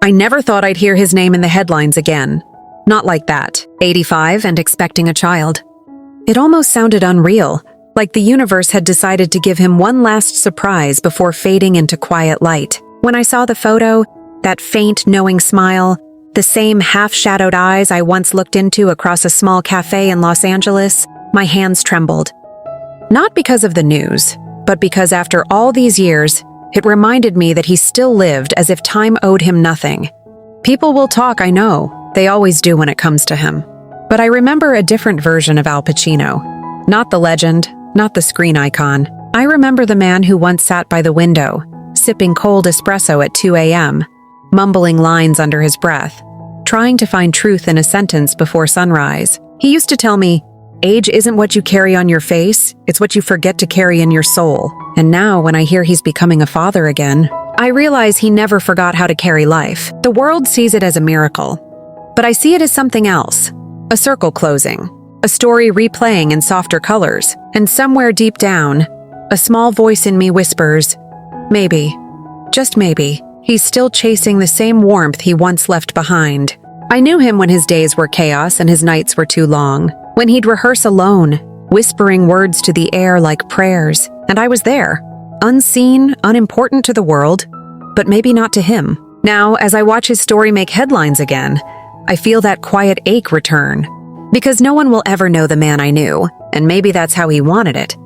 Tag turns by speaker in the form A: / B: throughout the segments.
A: I never thought I'd hear his name in the headlines again. Not like that, 85 and expecting a child. It almost sounded unreal, like the universe had decided to give him one last surprise before fading into quiet light. When I saw the photo, that faint, knowing smile, the same half-shadowed eyes I once looked into across a small cafe in Los Angeles, my hands trembled. Not because of the news, but because after all these years, it reminded me that he still lived as if time owed him nothing. People will talk, I know. They always do when it comes to him. But I remember a different version of Al Pacino. Not the legend, not the screen icon. I remember the man who once sat by the window, sipping cold espresso at 2 a.m., mumbling lines under his breath, trying to find truth in a sentence before sunrise. He used to tell me, age isn't what you carry on your face, it's what you forget to carry in your soul. And now, when I hear he's becoming a father again, I realize he never forgot how to carry life. The world sees it as a miracle, but I see it as something else. A circle closing, a story replaying in softer colors, and somewhere deep down, a small voice in me whispers, maybe, just maybe, he's still chasing the same warmth he once left behind. I knew him when his days were chaos and his nights were too long, when he'd rehearse alone, whispering words to the air like prayers, and I was there, unseen, unimportant to the world, but maybe not to him. Now, as I watch his story make headlines again, I feel that quiet ache return, because no one will ever know the man I knew, and maybe that's how he wanted it.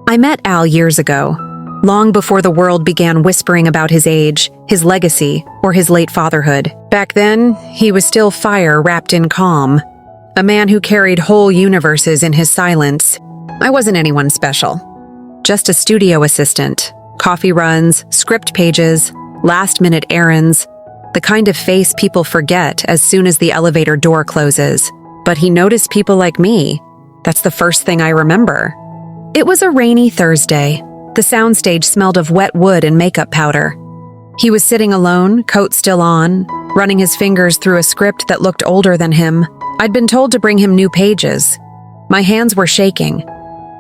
A: I met Al years ago, long before the world began whispering about his age, his legacy, or his late fatherhood. Back then, he was still fire wrapped in calm, a man who carried whole universes in his silence. I wasn't anyone special. Just a studio assistant, coffee runs, script pages, last-minute errands, the kind of face people forget as soon as the elevator door closes. But he noticed people like me. That's the first thing I remember. It was a rainy Thursday. The soundstage smelled of wet wood and makeup powder. He was sitting alone, coat still on, running his fingers through a script that looked older than him. I'd been told to bring him new pages. My hands were shaking.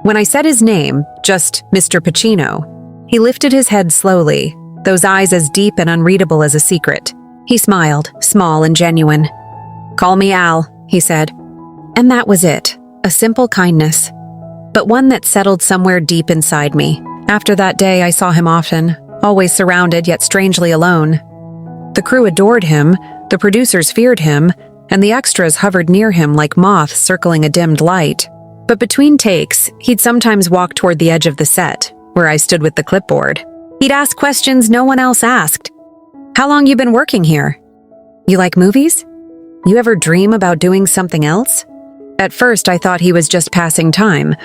A: When I said his name, just Mr. Pacino, he lifted his head slowly, those eyes as deep and unreadable as a secret. He smiled, small and genuine. "Call me Al," he said. And that was it, a simple kindness, but one that settled somewhere deep inside me. After that day, I saw him often, always surrounded yet strangely alone. The crew adored him, the producers feared him, and the extras hovered near him like moths circling a dimmed light. But between takes, he'd sometimes walk toward the edge of the set, where I stood with the clipboard. He'd ask questions no one else asked. "How long you been working here? You like movies? You ever dream about doing something else?" At first, I thought he was just passing time,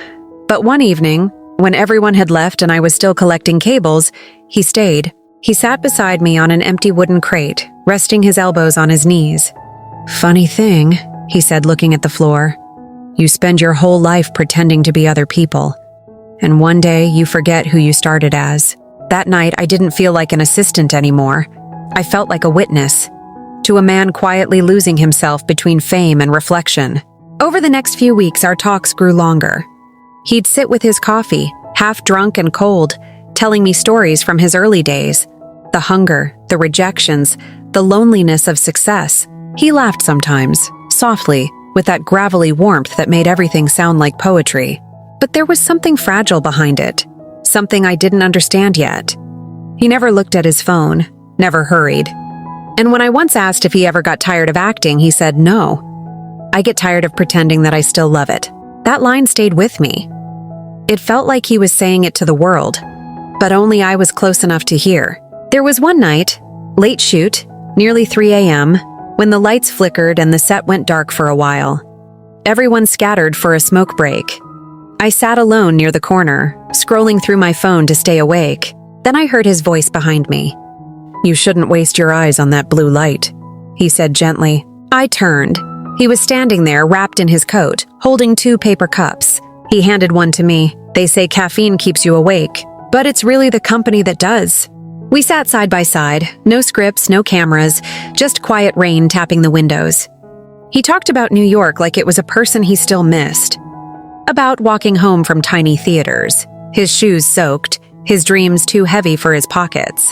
A: but one evening, when everyone had left and I was still collecting cables, he stayed. He sat beside me on an empty wooden crate, resting his elbows on his knees. "Funny thing," he said, looking at the floor. "You spend your whole life pretending to be other people, and one day you forget who you started as." That night, I didn't feel like an assistant anymore. I felt like a witness to a man quietly losing himself between fame and reflection. Over the next few weeks, our talks grew longer. He'd sit with his coffee, half drunk and cold, telling me stories from his early days. The hunger, the rejections, the loneliness of success. He laughed sometimes, softly, with that gravelly warmth that made everything sound like poetry. But there was something fragile behind it, something I didn't understand yet. He never looked at his phone, never hurried. And when I once asked if he ever got tired of acting, he said, "No. I get tired of pretending that I still love it." That line stayed with me. It felt like he was saying it to the world, but only I was close enough to hear. There was one night, late shoot, nearly 3 a.m., when the lights flickered and the set went dark for a while. Everyone scattered for a smoke break. I sat alone near the corner, scrolling through my phone to stay awake. Then I heard his voice behind me. "You shouldn't waste your eyes on that blue light," he said gently. I turned. He was standing there, wrapped in his coat, holding 2 paper cups. He handed one to me. "They say caffeine keeps you awake, but it's really the company that does." We sat side by side, no scripts, no cameras, just quiet rain tapping the windows. He talked about New York like it was a person he still missed. About walking home from tiny theaters, his shoes soaked, his dreams too heavy for his pockets.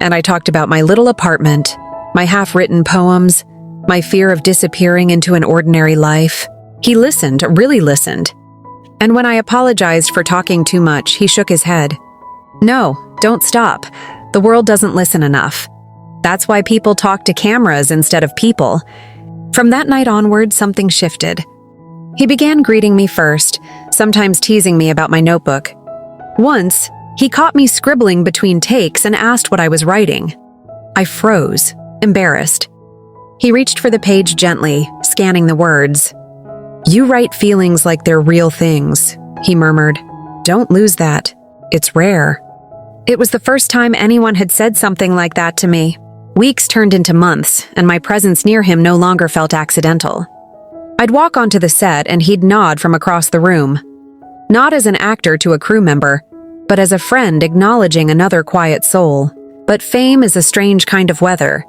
A: And I talked about my little apartment, my half-written poems, my fear of disappearing into an ordinary life. He listened, really listened. And when I apologized for talking too much, he shook his head. No, don't stop. The world doesn't listen enough. That's why people talk to cameras instead of people. From that night onward, something shifted. He began greeting me first, sometimes teasing me about my notebook. Once, he caught me scribbling between takes and asked what I was writing. I froze, embarrassed. He reached for the page gently, scanning the words. You write feelings like they're real things, he murmured. Don't lose that. It's rare. It was the first time anyone had said something like that to me. Weeks turned into months, and my presence near him no longer felt accidental. I'd walk onto the set and he'd nod from across the room. Not as an actor to a crew member, but as a friend acknowledging another quiet soul. But fame is a strange kind of weather.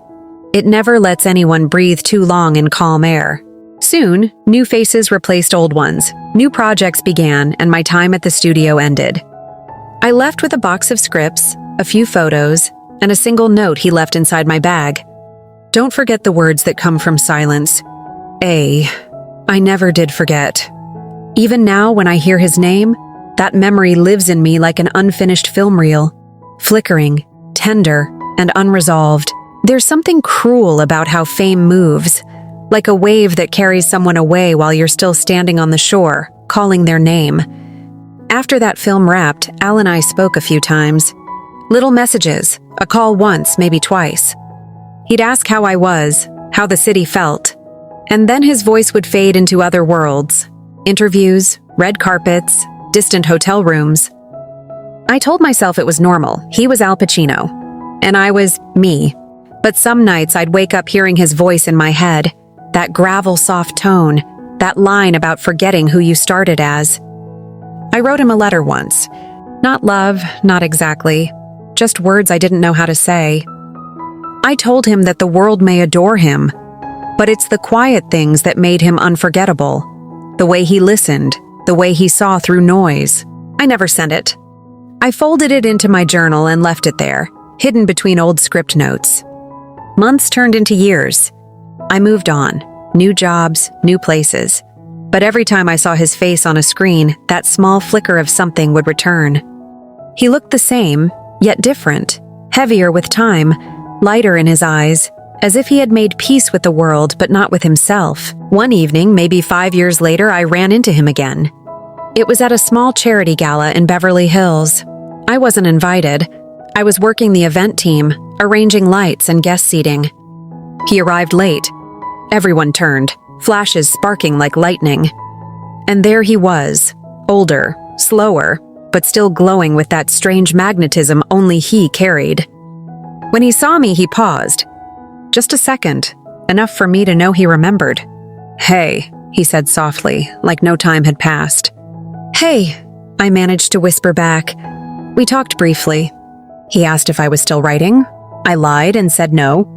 A: It never lets anyone breathe too long in calm air. Soon, new faces replaced old ones, new projects began, and my time at the studio ended. I left with a box of scripts, a few photos, and a single note he left inside my bag. Don't forget the words that come from silence. I never did forget. Even now, when I hear his name, that memory lives in me like an unfinished film reel, flickering, tender, and unresolved. There's something cruel about how fame moves, like a wave that carries someone away while you're still standing on the shore, calling their name. After that film wrapped, Al and I spoke a few times. Little messages, a call once, maybe twice. He'd ask how I was, how the city felt, and then his voice would fade into other worlds. Interviews, red carpets, distant hotel rooms. I told myself it was normal. He was Al Pacino, and I was me. But some nights I'd wake up hearing his voice in my head, that gravel soft tone, that line about forgetting who you started as. I wrote him a letter once. Not love, not exactly. Just words I didn't know how to say. I told him that the world may adore him, but it's the quiet things that made him unforgettable. The way he listened, the way he saw through noise. I never sent it. I folded it into my journal and left it there, hidden between old script notes. Months turned into years. I moved on, new jobs, new places. But every time I saw his face on a screen, that small flicker of something would return. He looked the same, yet different, heavier with time, lighter in his eyes, as if he had made peace with the world but not with himself. One evening, maybe 5 years later, I ran into him again. It was at a small charity gala in Beverly Hills. I wasn't invited. I was working the event team, arranging lights and guest seating. He arrived late. Everyone turned, flashes sparking like lightning. And there he was, older, slower, but still glowing with that strange magnetism only he carried. When he saw me, he paused. Just a second, enough for me to know he remembered. Hey, he said softly, like no time had passed. Hey, I managed to whisper back. We talked briefly. He asked if I was still writing. I lied and said no.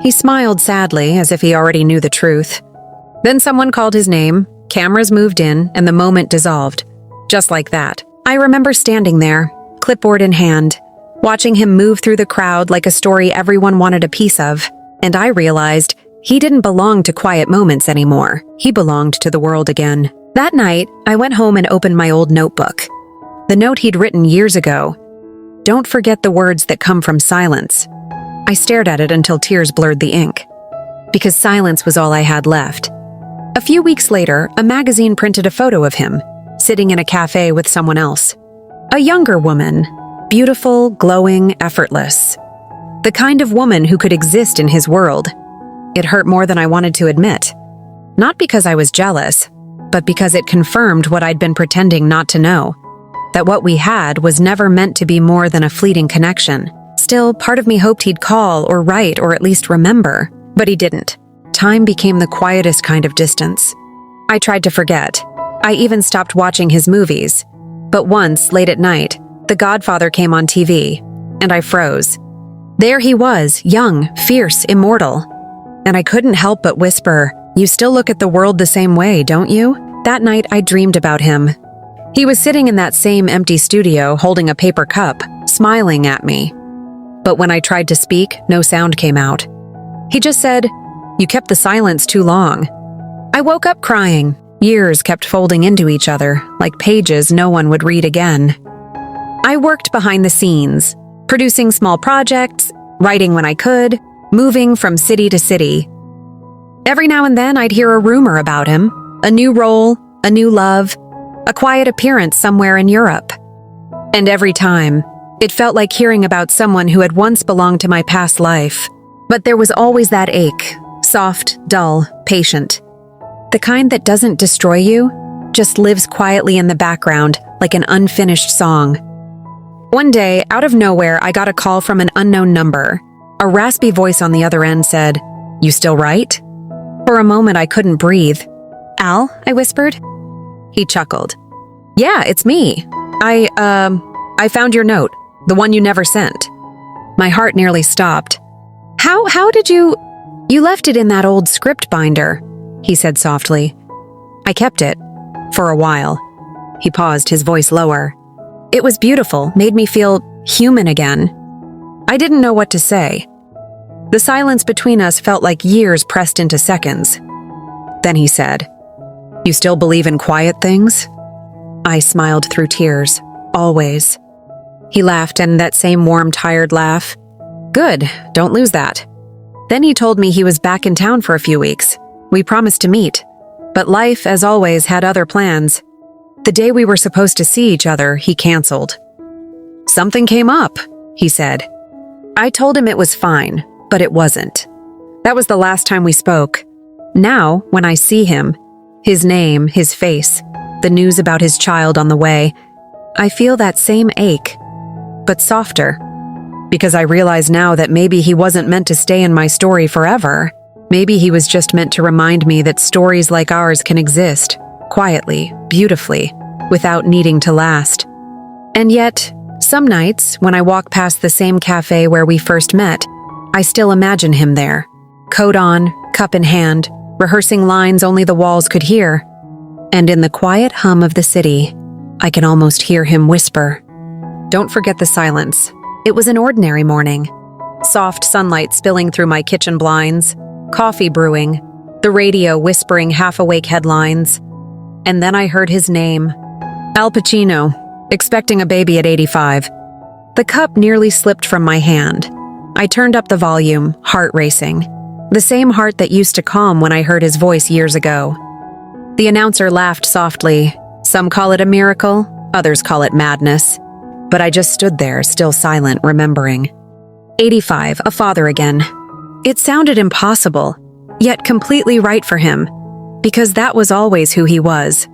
A: He smiled sadly, as if he already knew the truth. Then someone called his name, cameras moved in, and the moment dissolved. Just like that. I remember standing there, clipboard in hand, watching him move through the crowd like a story everyone wanted a piece of, and I realized he didn't belong to quiet moments anymore. He belonged to the world again. That night, I went home and opened my old notebook. The note he'd written years ago. Don't forget the words that come from silence. I stared at it until tears blurred the ink. Because silence was all I had left. A few weeks later, a magazine printed a photo of him, sitting in a cafe with someone else. A younger woman, beautiful, glowing, effortless. The kind of woman who could exist in his world. It hurt more than I wanted to admit. Not because I was jealous, but because it confirmed what I'd been pretending not to know. That what we had was never meant to be more than a fleeting connection. Still, part of me hoped he'd call or write or at least remember, but he didn't. Time became the quietest kind of distance. I tried to forget. I even stopped watching his movies. But once, late at night, The Godfather came on TV, and I froze. There he was, young, fierce, immortal. And I couldn't help but whisper, "You still look at the world the same way, don't you?" That night, I dreamed about him. He was sitting in that same empty studio, holding a paper cup, smiling at me. But when I tried to speak, no sound came out. He just said, "You kept the silence too long." I woke up crying. Years kept folding into each other, like pages no one would read again. I worked behind the scenes, producing small projects, writing when I could, moving from city to city. Every now and then I'd hear a rumor about him, a new role, a new love, a quiet appearance somewhere in Europe. And every time, it felt like hearing about someone who had once belonged to my past life. But there was always that ache, soft, dull, patient. The kind that doesn't destroy you, just lives quietly in the background like an unfinished song. One day, out of nowhere, I got a call from an unknown number. A raspy voice on the other end said, "You still write?" For a moment, I couldn't breathe. "Al?" I whispered. He chuckled. "Yeah, it's me. I found your note, the one you never sent." My heart nearly stopped. How did you left it in that old script binder," he said softly. "I kept it. For a while." He paused, his voice lower. "It was beautiful, made me feel human again." I didn't know what to say. The silence between us felt like years pressed into seconds. Then he said, "You still believe in quiet things?" I smiled through tears. Always. He laughed, and that same warm, tired laugh. "Good, don't lose that." Then he told me he was back in town for a few weeks. We promised to meet. But life, as always, had other plans. The day we were supposed to see each other, he canceled. "Something came up," he said. I told him it was fine, but it wasn't. That was the last time we spoke. Now, when I see him, his name, his face, the news about his child on the way, I feel that same ache, but softer. Because I realize now that maybe he wasn't meant to stay in my story forever. Maybe he was just meant to remind me that stories like ours can exist, quietly, beautifully, without needing to last. And yet, some nights, when I walk past the same cafe where we first met, I still imagine him there, coat on, cup in hand, rehearsing lines only the walls could hear. And in the quiet hum of the city, I can almost hear him whisper, "Don't forget the silence." It was an ordinary morning. Soft sunlight spilling through my kitchen blinds, coffee brewing, the radio whispering half-awake headlines. And then I heard his name. Al Pacino, expecting a baby at 85. The cup nearly slipped from my hand. I turned up the volume, heart racing. The same heart that used to calm when I heard his voice years ago. The announcer laughed softly. Some call it a miracle, others call it madness. But I just stood there, still silent, remembering. 85, a father again. It sounded impossible, yet completely right for him, because that was always who he was.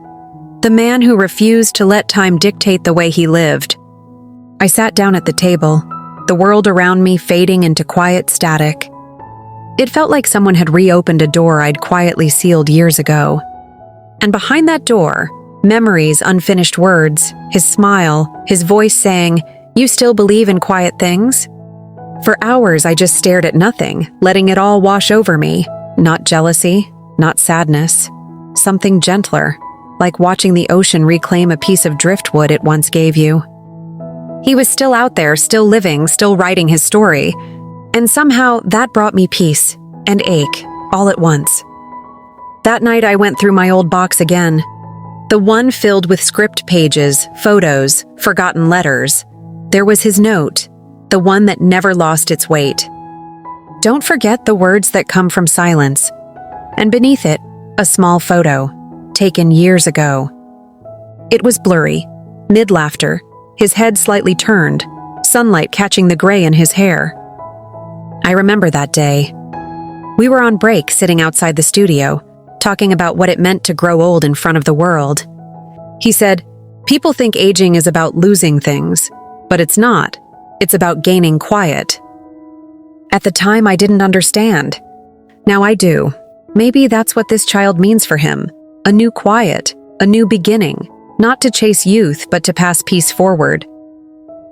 A: The man who refused to let time dictate the way he lived. I sat down at the table, the world around me fading into quiet static. It felt like someone had reopened a door I'd quietly sealed years ago. And behind that door, memories, unfinished words, his smile, his voice saying, "You still believe in quiet things?" For hours I just stared at nothing, letting it all wash over me. Not jealousy, not sadness. Something gentler, like watching the ocean reclaim a piece of driftwood it once gave you. He was still out there, still living, still writing his story. And somehow that brought me peace and ache, all at once. That night I went through my old box again. The one filled with script pages, photos, forgotten letters. There was his note, the one that never lost its weight. "Don't forget the words that come from silence." And beneath it, a small photo, taken years ago. It was blurry, mid-laughter, his head slightly turned, sunlight catching the gray in his hair. I remember that day. We were on break sitting outside the studio, talking about what it meant to grow old in front of the world. He said, "People think aging is about losing things, but it's not. It's about gaining quiet." At the time, I didn't understand. Now I do. Maybe that's what this child means for him. A new quiet, a new beginning, not to chase youth, but to pass peace forward.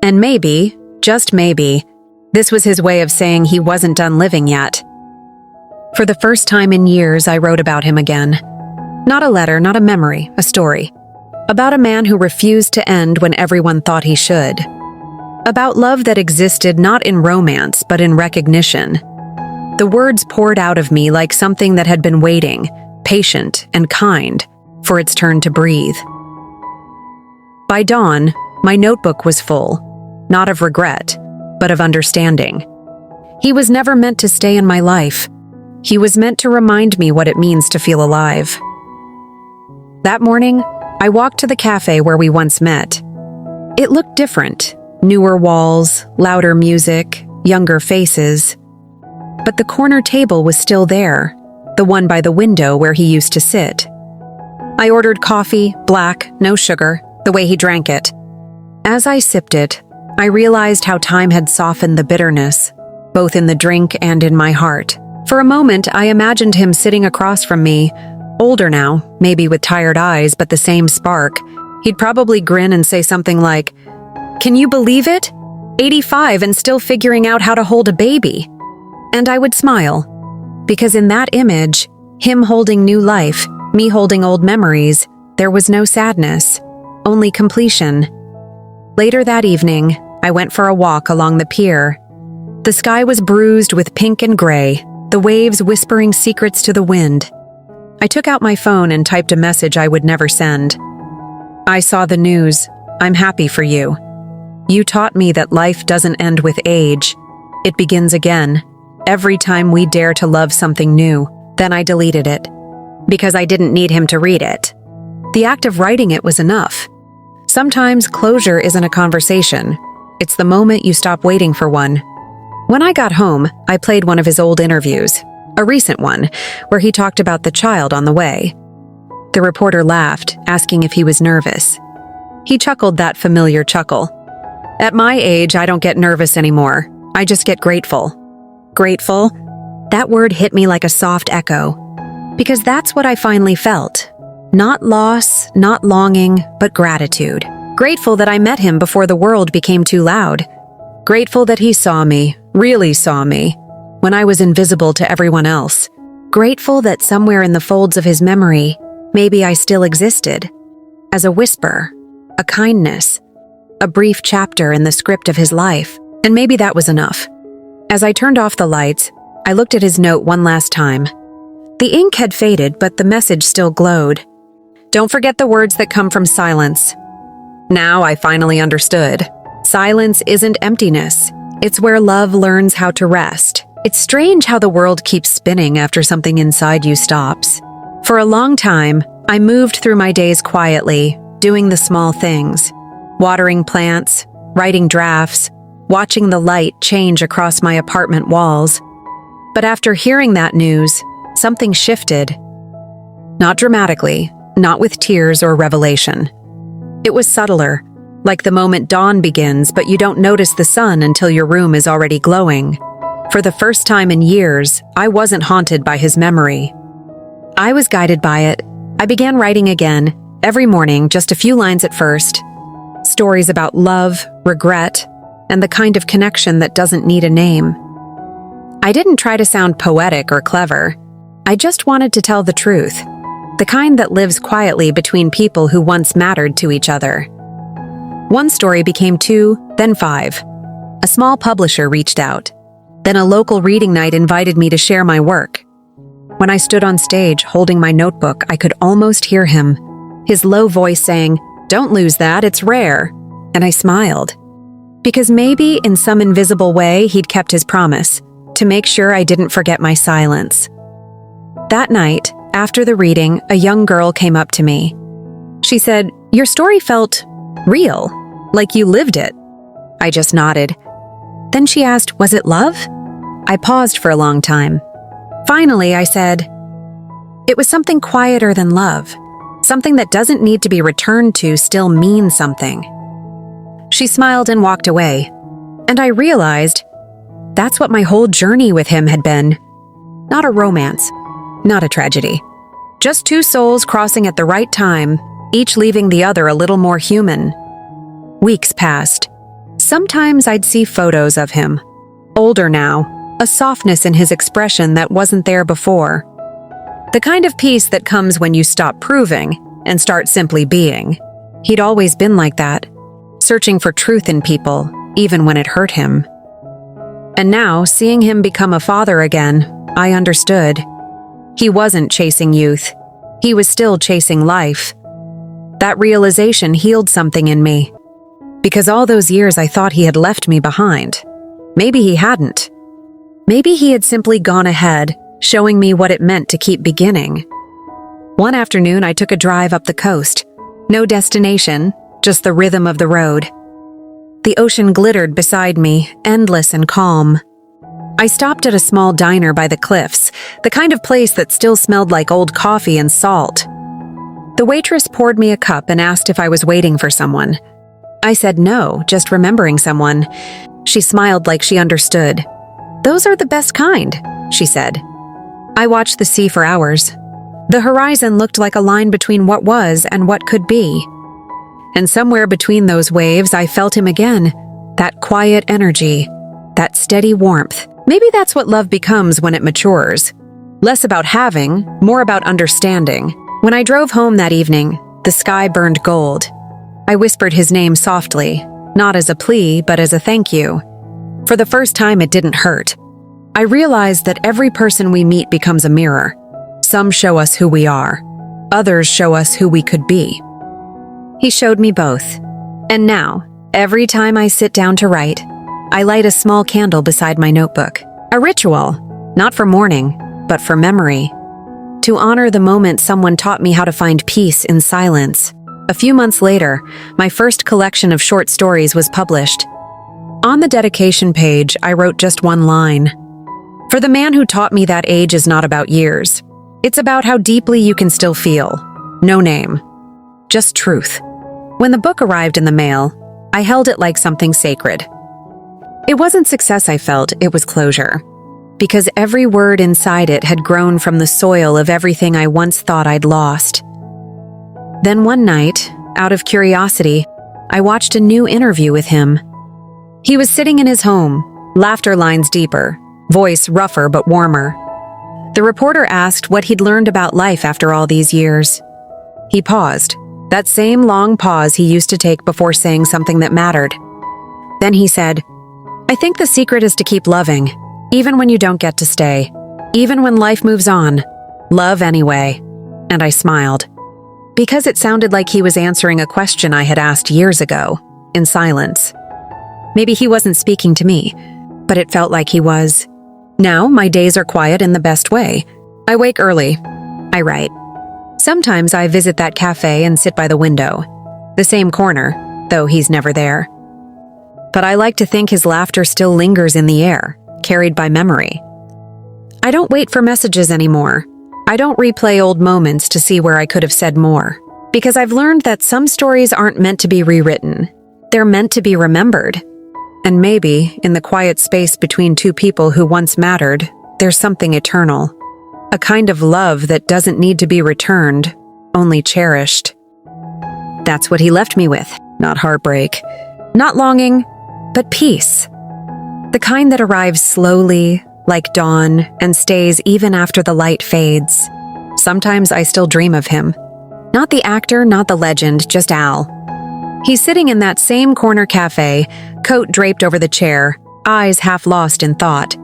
A: And maybe, just maybe, this was his way of saying he wasn't done living yet. For the first time in years, I wrote about him again. Not a letter, not a memory, a story. About a man who refused to end when everyone thought he should. About love that existed not in romance, but in recognition. The words poured out of me like something that had been waiting, patient and kind, for its turn to breathe. By dawn, my notebook was full, not of regret, but of understanding. He was never meant to stay in my life. He was meant to remind me what it means to feel alive. That morning, I walked to the cafe where we once met. It looked different. Newer walls, louder music, younger faces. But the corner table was still there, the one by the window where he used to sit. I ordered coffee, black, no sugar, the way he drank it. As I sipped it, I realized how time had softened the bitterness, both in the drink and in my heart. For a moment, I imagined him sitting across from me, older now, maybe with tired eyes, but the same spark. He'd probably grin and say something like, "Can you believe it? 85 and still figuring out how to hold a baby." And I would smile, because in that image, him holding new life, me holding old memories, there was no sadness, only completion. Later that evening, I went for a walk along the pier. The sky was bruised with pink and gray, the waves whispering secrets to the wind. I took out my phone and typed a message I would never send. "I saw the news. I'm happy for you. You taught me that life doesn't end with age. It begins again, every time we dare to love something new." Then I deleted it, because I didn't need him to read it. The act of writing it was enough. Sometimes closure isn't a conversation. It's the moment you stop waiting for one. When I got home, I played one of his old interviews, a recent one, where he talked about the child on the way. The reporter laughed, asking if he was nervous. He chuckled that familiar chuckle. "At my age, I don't get nervous anymore. I just get grateful." Grateful? That word hit me like a soft echo, because that's what I finally felt. Not loss, not longing, but gratitude. Grateful that I met him before the world became too loud. Grateful that he saw me, really saw me, when I was invisible to everyone else. Grateful that somewhere in the folds of his memory, maybe I still existed. As a whisper, a kindness, a brief chapter in the script of his life. And maybe that was enough. As I turned off the lights, I looked at his note one last time. The ink had faded, but the message still glowed. "Don't forget the words that come from silence." Now I finally understood. Silence isn't emptiness. It's where love learns how to rest. It's strange how the world keeps spinning after something inside you stops. For a long time, I moved through my days quietly, doing the small things. Watering plants, writing drafts, watching the light change across my apartment walls. But after hearing that news, something shifted. Not dramatically, not with tears or revelation. It was subtler, like the moment dawn begins, but you don't notice the sun until your room is already glowing. For the first time in years, I wasn't haunted by his memory. I was guided by it. I began writing again, every morning, just a few lines at first. Stories about love, regret, and the kind of connection that doesn't need a name. I didn't try to sound poetic or clever. I just wanted to tell the truth, the kind that lives quietly between people who once mattered to each other. One story became 2, then 5. A small publisher reached out. Then a local reading night invited me to share my work. When I stood on stage holding my notebook, I could almost hear him, his low voice saying, "Don't lose that, it's rare." And I smiled. Because maybe in some invisible way he'd kept his promise, to make sure I didn't forget my silence. That night, after the reading, a young girl came up to me. She said, "Your story felt real, like you lived it." I just nodded. Then she asked, "Was it love?" I paused for a long time. Finally, I said, "It was something quieter than love. Something that doesn't need to be returned to still means something." She smiled and walked away. And I realized that's what my whole journey with him had been. Not a romance, not a tragedy. Just two souls crossing at the right time, each leaving the other a little more human. Weeks passed. Sometimes I'd see photos of him. Older now, a softness in his expression that wasn't there before. The kind of peace that comes when you stop proving and start simply being. He'd always been like that, searching for truth in people, even when it hurt him. And now, seeing him become a father again, I understood. He wasn't chasing youth. He was still chasing life. That realization healed something in me. Because all those years I thought he had left me behind. Maybe he hadn't. Maybe he had simply gone ahead, showing me what it meant to keep beginning. One afternoon, I took a drive up the coast. No destination, just the rhythm of the road. The ocean glittered beside me, endless and calm. I stopped at a small diner by the cliffs, the kind of place that still smelled like old coffee and salt. The waitress poured me a cup and asked if I was waiting for someone. I said no, just remembering someone. She smiled like she understood. "Those are the best kind," she said. I watched the sea for hours. The horizon looked like a line between what was and what could be. And somewhere between those waves, I felt him again. That quiet energy, that steady warmth. Maybe that's what love becomes when it matures. Less about having, more about understanding. When I drove home that evening, the sky burned gold. I whispered his name softly, not as a plea, but as a thank you. For the first time, it didn't hurt. I realized that every person we meet becomes a mirror. Some show us who we are. Others show us who we could be. He showed me both. And now, every time I sit down to write, I light a small candle beside my notebook. A ritual, not for mourning, but for memory. To honor the moment someone taught me how to find peace in silence. A few months later, my first collection of short stories was published. On the dedication page, I wrote just one line. For the man who taught me that age is not about years. It's about how deeply you can still feel. No name. Just truth. When the book arrived in the mail, I held it like something sacred. It wasn't success I felt, it was closure. Because every word inside it had grown from the soil of everything I once thought I'd lost. Then one night, out of curiosity, I watched a new interview with him. He was sitting in his home, laughter lines deeper, voice rougher but warmer. The reporter asked what he'd learned about life after all these years. He paused, that same long pause he used to take before saying something that mattered. Then he said, "I think the secret is to keep loving, even when you don't get to stay, even when life moves on. Love anyway." And I smiled, because it sounded like he was answering a question I had asked years ago, in silence. Maybe he wasn't speaking to me, but it felt like he was. Now, my days are quiet in the best way. I wake early. I write. Sometimes I visit that cafe and sit by the window. The same corner, though he's never there. But I like to think his laughter still lingers in the air, carried by memory. I don't wait for messages anymore. I don't replay old moments to see where I could have said more. Because I've learned that some stories aren't meant to be rewritten. They're meant to be remembered. And maybe, in the quiet space between two people who once mattered, there's something eternal. A kind of love that doesn't need to be returned, only cherished. That's what he left me with, not heartbreak, not longing, but peace. The kind that arrives slowly, like dawn, and stays even after the light fades. Sometimes I still dream of him. Not the actor, not the legend, just Al. He's sitting in that same corner cafe, coat draped over the chair, eyes half lost in thought.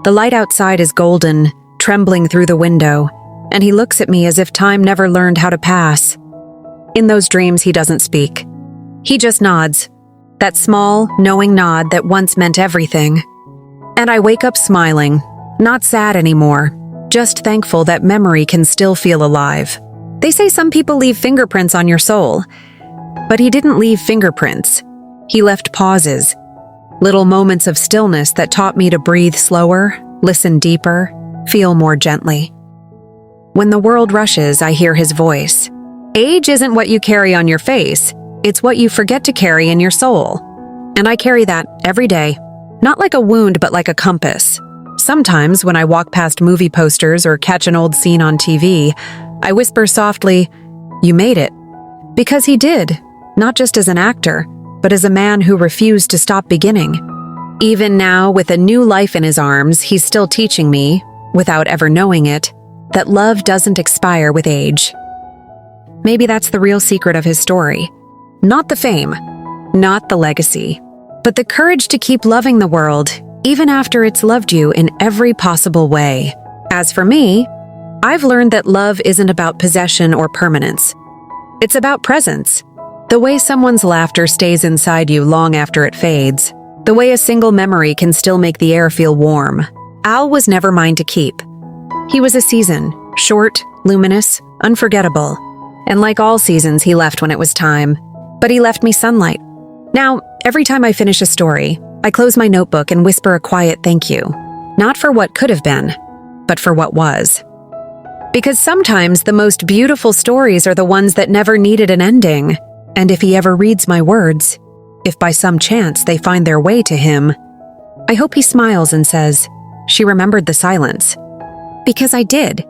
A: The light outside is golden, trembling through the window, and he looks at me as if time never learned how to pass. In those dreams, he doesn't speak. He just nods, that small, knowing nod that once meant everything. And I wake up smiling, not sad anymore, just thankful that memory can still feel alive. They say some people leave fingerprints on your soul, but he didn't leave fingerprints. He left pauses, little moments of stillness that taught me to breathe slower, listen deeper, feel more gently. When the world rushes, I hear his voice. Age isn't what you carry on your face, it's what you forget to carry in your soul. And I carry that every day, not like a wound, but like a compass. Sometimes when I walk past movie posters or catch an old scene on TV, I whisper softly, "You made it." Because he did, not just as an actor, but as a man who refused to stop beginning. Even now, with a new life in his arms, he's still teaching me, without ever knowing it, that love doesn't expire with age. Maybe that's the real secret of his story. Not the fame, not the legacy, but the courage to keep loving the world, even after it's loved you in every possible way. As for me, I've learned that love isn't about possession or permanence. It's about presence. The way someone's laughter stays inside you long after it fades. The way a single memory can still make the air feel warm. Al was never mine to keep. He was a season, short, luminous, unforgettable. And like all seasons, he left when it was time. But he left me sunlight. Now, every time I finish a story, I close my notebook and whisper a quiet thank you. Not for what could have been, but for what was. Because sometimes the most beautiful stories are the ones that never needed an ending. And if he ever reads my words, if by some chance they find their way to him, I hope he smiles and says, "She remembered the silence." Because I did.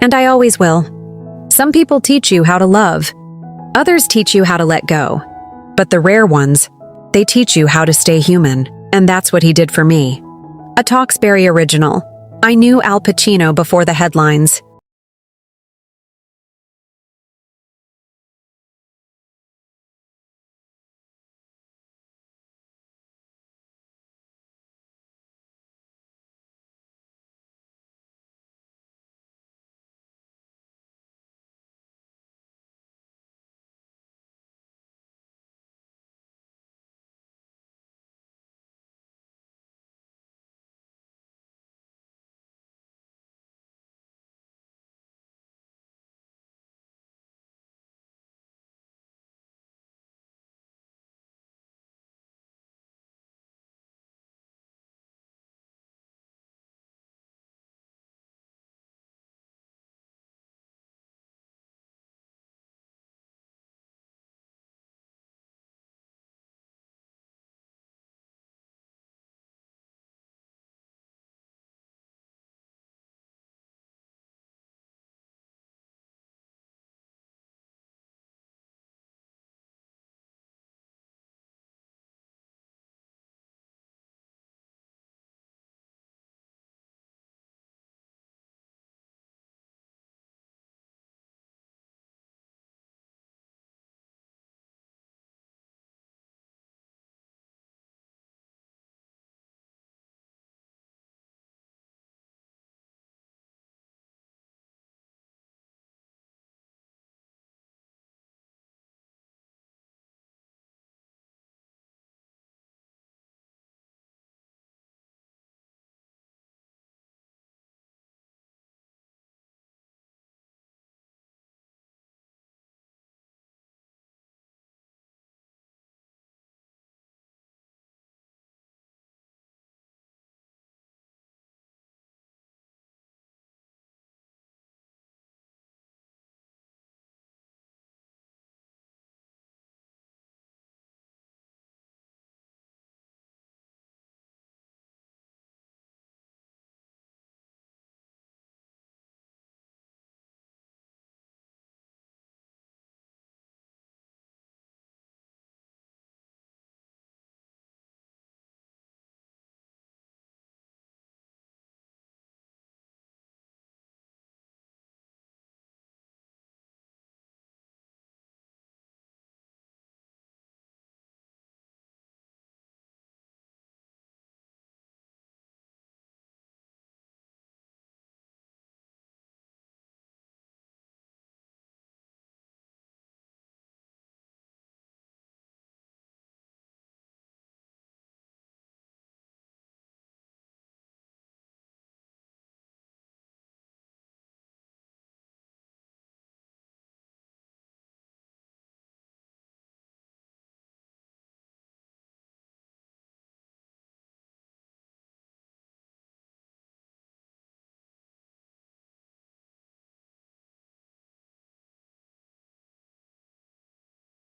A: And I always will. Some people teach you how to love. Others teach you how to let go. But the rare ones, they teach you how to stay human. And that's what he did for me. A TalksBerry original. I knew Al Pacino before the headlines.